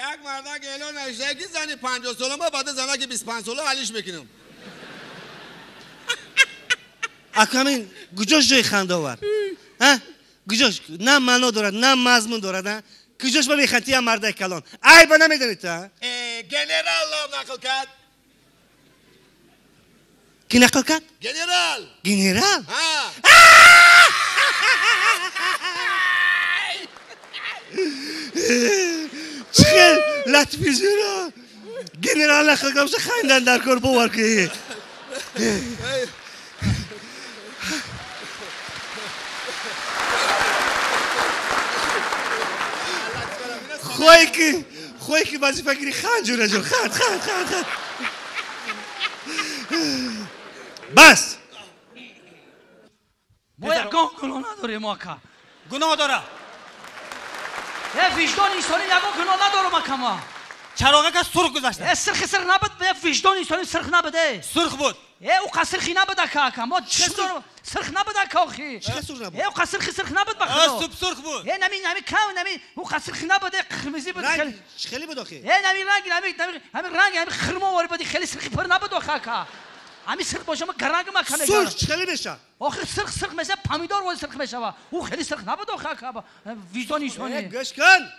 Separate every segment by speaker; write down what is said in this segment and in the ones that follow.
Speaker 1: یک مردک اعلان نوشته که زنی 50 سالمه بعد زنه که 25 ساله حلیش میکنم.
Speaker 2: اکامین گوجاش جای خنده آور. ها؟ گوجاش نه معنا دارد نه مضمون دارد ها؟ گوجاش با میخندی هم مردک کلان. ای با نمیدونید تا؟
Speaker 1: گنرال نقل کرد.
Speaker 2: کی نقل کرد؟
Speaker 1: گنرال.
Speaker 2: گنرال؟
Speaker 1: ها.
Speaker 2: چخیل لطفی زیرا گنرال نقل کردم خیندن در کار باور که خوی که وظیفه گیری خنجوره جو خند بس
Speaker 3: ما یکان گناه نداره ما که
Speaker 4: گناه داره
Speaker 3: وجدان انسانی یکان گناه نداره ما که ما
Speaker 4: چراغه که سرخ گذاشته
Speaker 3: سرخ نبود وجدان انسانی سرخ نبوده
Speaker 4: سرخ بود
Speaker 3: او قصرخی نبوده که ما سرخ نبوده که آخی
Speaker 2: چه سرخ نبود؟
Speaker 3: او قصرخی سرخ نبود بخدا
Speaker 4: سوپ سرخ بود
Speaker 3: نمی کم او قصرخی نبوده قرمزی بود
Speaker 2: خیلی بود آخی
Speaker 3: نمی رنگ همی خرما واری بودی خیلی سرخی پر نبود آخه که همی سرخ باشه ما گرنگ ما کنه
Speaker 2: سرخ خیلی میشه
Speaker 3: آخه سرخ میشه پامیدار ولی سرخ میشه او خیلی سرخ نبود آخه که وجدان انسانی
Speaker 2: گوش کن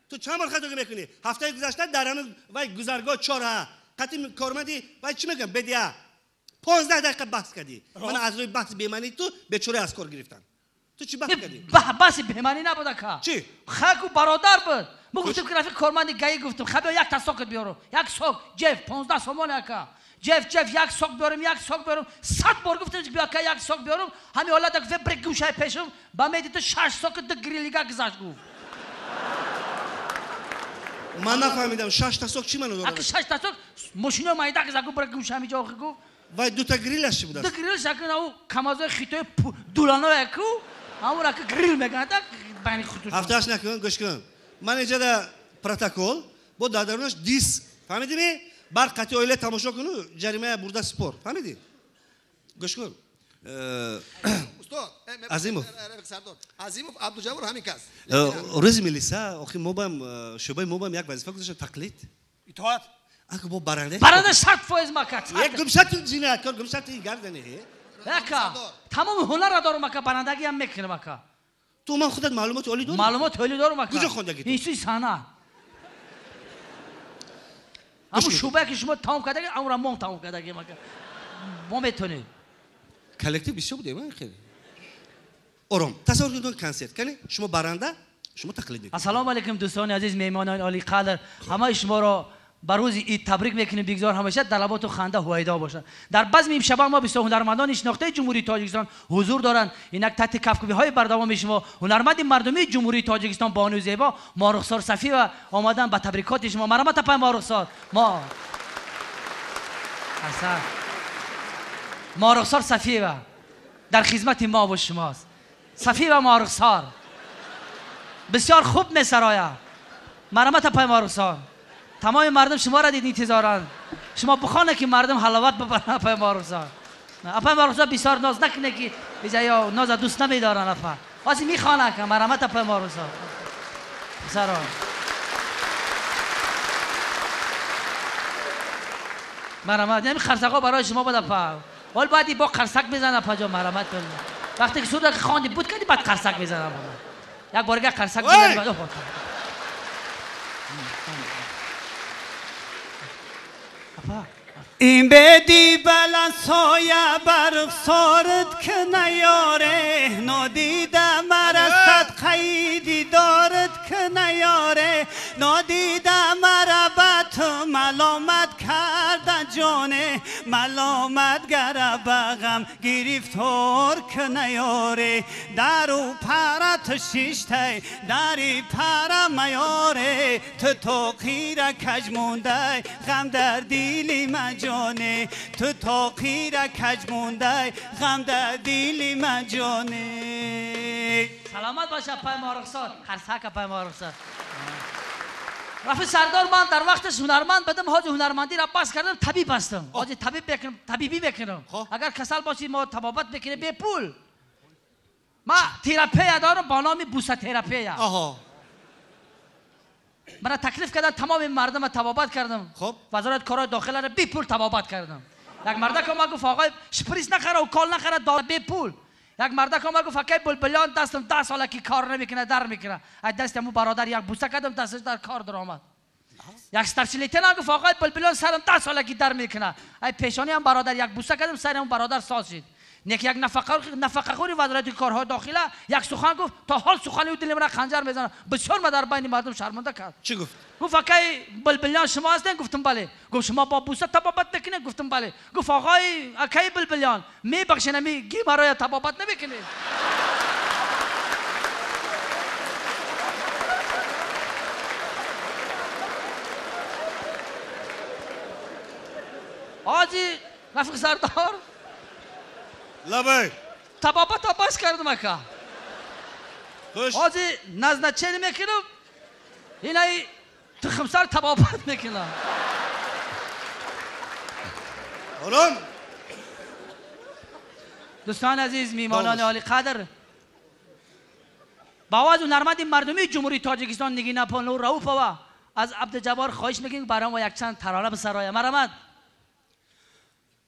Speaker 2: تو چند بار خطا میکنی هفته گذشته در همه وای گذرگاه چهار قطعی کارمندی وای چی میگم بدیا 15 دقیقه بحث کردی من از روی بحث بیمانی تو به چوره از کار گرفتن تو چی بحث کردی
Speaker 3: بحث بیمانی نبوده که
Speaker 2: چی
Speaker 3: خاکو برادر بود ما گفتم که رفیق کارمندی گایی گفتم خب یک تا ساکت بیارو یک ساک جف 15 سومانه که جف یک ساک بیارم 100 بار گفتم که بیا که یک ساک بیارم همین حالا دک برگ گوشه پیشم با میدی تو 6 ساکت د گریلیگا گذاشت گفت
Speaker 2: من نفهمیدم 6 تا ساک چی منو داره
Speaker 3: 6 تا ساک ماشینا مایدا گذاشت برگ گوشه همینجا گفت
Speaker 2: وای دو تا گریلش بود
Speaker 3: دو گریل شکن او کمازای خیتوی دولانو اکو همون را که گریل میگن تا بینی خودتون
Speaker 2: هفتهش نکن گوش کن من اینجا در پروتکل با دادرونش دیس فهمیدی می بر قطعی اویله تماشا کنو جریمه برده سپور فهمیدی گوش کن
Speaker 1: استاد
Speaker 2: عظیموف
Speaker 1: عظیموف عبدالجبار همین کس
Speaker 2: روز ملیسا آخه ما بام شبای ما بام یک وظیفه گذاشتم تقلید
Speaker 4: اطاعت
Speaker 2: اگه با برنده
Speaker 3: 100% ماکت
Speaker 2: یک گمشت زینت کار گمشت این گردنه
Speaker 3: بکا تمام هنر را دارم ماکا برندگی هم میکنه ماکا
Speaker 2: تو من خودت معلومات عالی داری
Speaker 3: معلومات عالی دارم ماکا
Speaker 2: کجا خوندگی تو
Speaker 3: این سانا اما شوبه که شما تمام کردگی اون را ما تمام کردگی ماکا ما میتونیم
Speaker 2: کلکتیو بسیار بوده من خیلی آرام تصور کن کنسرت کنی شما برنده شما تقلید میکنید
Speaker 3: السلام علیکم دوستان عزیز میهمانان عالی قدر همه شما را بر روز عید تبریک میکنیم بگذار همیشه در لبات و خنده هویدا باشد در بزم امشب ما 20 هنرمندان شناخته جمهوری تاجیکستان حضور دارند اینک تحت کفکوبی های بردوام شما هنرمند مردمی جمهوری تاجیکستان بانو زیبا مارخسار صفی و آمدن به تبریکات شما مرحمت پای مارخسار ما اصلا مارخسار صفی و در خدمت ما و شماست صفی و مارخسار بسیار خوب میسرایا مرحمت پای مارخسار تمام مردم شما را دید انتظارند شما بخونه که مردم حلاوت ببرن اپای مارخسار اپای مارخسار بسیار ناز نکنه که بجای ناز دوست نمیدارن اپا واسه میخوانه که مرحمت اپای مارخسار سلام مرحمت یعنی خرسقا برای شما بود اپا ولی بعدی با خرسک بزنه اپا جا مرحمت کنید وقتی که سودا که خواندی بود کردی بعد خرسک بزنه یک بارگه خرسک بزنی بعد
Speaker 4: این بدی بلند سایه بر سارت که نیاره نادیده مرستد قیدی دارد که نیاره نادیده مربت ملامت کرده جانه ملامت گره بغم گرفتار که نیاره در او پرت شیشته دری پر میاره تو تاقیر کج مونده غم در دیلی مجانه تو تاقیر کج مونده غم در دیلی مجانه
Speaker 3: سلامت باشه پای مارخسار خرسک پای مارخسار رفیق سردار من در وقتش هنرمند بدم حاج هنرمندی را بس کردم طبیب هستم حاج طبیبی بکنم اگر کسل باشی ما طبابت بکنه به پول ما تراپی دارم با نام بوسه تراپی
Speaker 2: آها
Speaker 3: مرا تکلیف کردن تمام این مردم رو تبابت کردم.
Speaker 2: خب.
Speaker 3: وزارت کارهای داخله رو بی پول تبابت کردم. یک مرد که ما گفت آقای شپریس نخره و کال نخره دار بی پول. یک مرد که ما گفت فقط بلبلیان دستم 10 ساله که کار نمیکنه در میکنه. از دستم برادر یک بوسه کردم دستش در کار درآمد. یک استرسیلیتن گفت آقای بلبلیان سرم 10 ساله که در میکنه. ای پیشانی هم برادر یک بوسه کردم سرم برادر ساز شد. یک نفقه خوری وزارت کارهای داخله یک سخن گفت تا حال سخنی و دل مرا خنجر میزنه. بسیار ما در بین مردم شرمنده کرد.
Speaker 2: چی گفت؟
Speaker 3: گفت آقای بلبلیان شما هستین؟ گفتم بله. گفت شما با بوسه تبابت نکنید؟ گفتم بله. گفت آقای آقای بلبلیان میبخشین میگی مرا تبابت نمیکنید؟ آجی رفیق سردار
Speaker 2: لبای
Speaker 3: تبابت بس کردم اکا.
Speaker 2: خوش.
Speaker 3: آجی نزد چه نمیکنم اینای تو خمسار تبابت میکنم.
Speaker 2: آرام.
Speaker 3: دوستان عزیز میمانان عالی قدر با آواز و نرمد مردمی جمهوری تاجیکستان نگینه پانو رؤوف از عبدالجبار خواهش میکنیم برای ما یک چند ترانه بسرایه. مرحمت.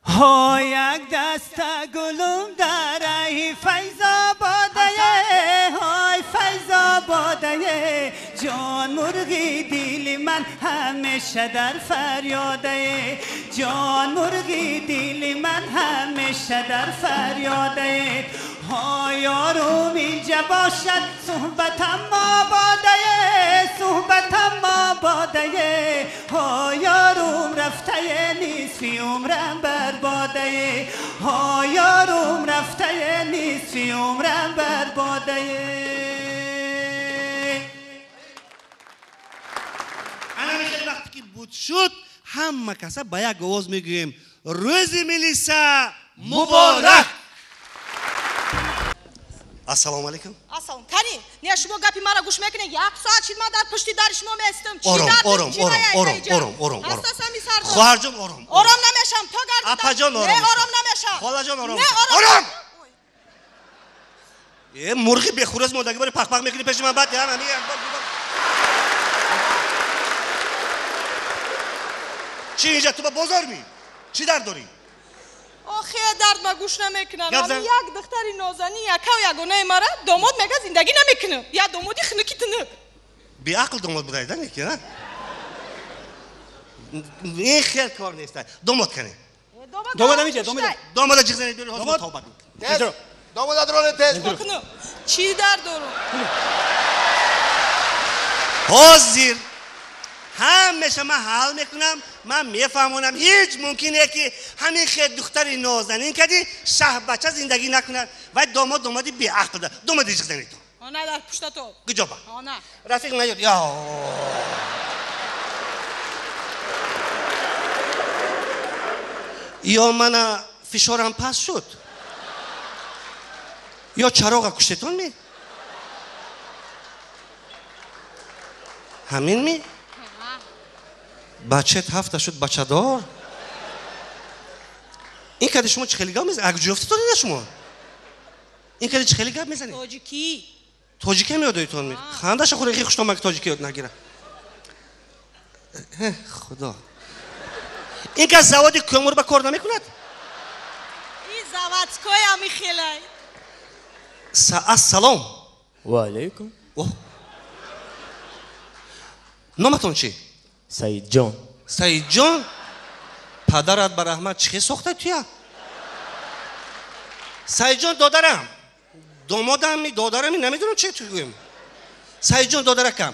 Speaker 4: ها یک دست گلم در ای فیض آباده های فیض آباده جان مرغی دل من همیشه در فریاده جان مرغی دل من همیشه در فریاده ها یارم اینجا باشد صحبتم آباده صحبتم آباده ها یارم رفته نصفی عمرم برباده ها یارم رفته نصفی عمرم برباده.
Speaker 2: انا میگم وقتی که بود شد همه کسا با یک آواز میگویم روز ملیسا مبارک. السلام علیکم.
Speaker 5: السلام کنی نه شما گپی مرا گوش میکنه. یک ساعت شد من در پشت در شما میستم.
Speaker 2: آرام.
Speaker 5: حساسمی سر
Speaker 2: خواهر جان آرام.
Speaker 5: آرام نمیشم تا گردم.
Speaker 2: اپا جان آرام.
Speaker 5: نه آرام نمیشم.
Speaker 2: خاله جان آرام.
Speaker 5: نه آرام.
Speaker 2: یه مرغی بخورز مردگی باره پخ میکنی پیش من بعد همین چی اینجا تو با بازار می؟ چی درد داری؟
Speaker 5: آخه درد ما گوش نمیکنن.
Speaker 2: گفزن.
Speaker 5: یک دختری نازنی یکا یگانه مرا داماد میگه زندگی نمیکنه. یا دامادی خنکی تنه.
Speaker 2: بی عقل داماد بودایده نیکی این خیلی کار نیست. داماد کنه.
Speaker 4: داماد نمیشه
Speaker 2: داماد جیغزنی دوری حاضر توبت
Speaker 1: تز داماد درون تز
Speaker 5: بکنه. چی درد دارم؟
Speaker 2: حاضر همیشه من حال میکنم من میفهمونم هیچ ممکنه که همین خیلی دختری نازنین کردی شه بچه زندگی نکنن و دامادی بی عقل ده. دامادی جیغزنی تو
Speaker 5: آنه در پشت تو.
Speaker 2: گجابا
Speaker 5: آنه.
Speaker 2: رفیق نیاد یا یا من فشارم پس شد یا چراغ کشتتون می همین می بچه هفته شد بچه دار این کده شما چه خیلی گام میزنی؟ اگه جفتی تو دیده شما این کده چه خیلی گام میزنی؟ تاجیکی میاد ایتون می خندش خوره خیلی خوشتم اگه تاجیکی یاد نگیره خدا این که زوادی کمور با کار نمی کند؟
Speaker 5: این زوادکای همی خیلی
Speaker 2: السلام
Speaker 6: و علیکم.
Speaker 2: نامتون چی؟
Speaker 6: سعید جان.
Speaker 2: سعید جان پدرت بر احمد چی ساخته توی؟ سعید جان دادرم دادرمی نمیدونم چه تویم سعید جان دادرکم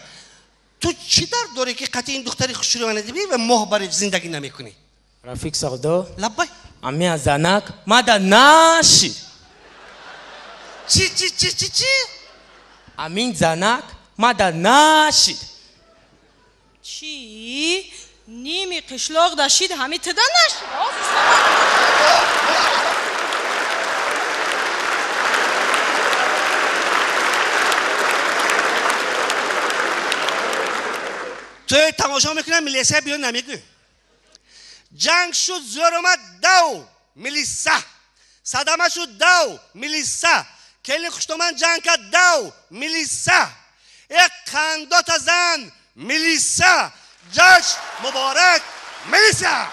Speaker 2: تو چی درد داری که قطعی این دختری خوشی رو ندیدی و ماه برای زندگی نمی کنی؟
Speaker 6: رفیق سردار
Speaker 2: لبای
Speaker 6: امی از زنک مادا ناشی
Speaker 2: چی؟
Speaker 6: امین زنک مادا ناشی
Speaker 5: چی؟ نیمی قشلاق داشتید همی تدن نشید
Speaker 2: توی تماشا میکنم ملیسه بیان نمیگه جنگ شد زور اومد دو ملیسه صدمه شد دو ملیسه کلی خوشتومن جنگ کرد دو ملیسه یک قندات زن ملیسا جشن مبارک ملیسا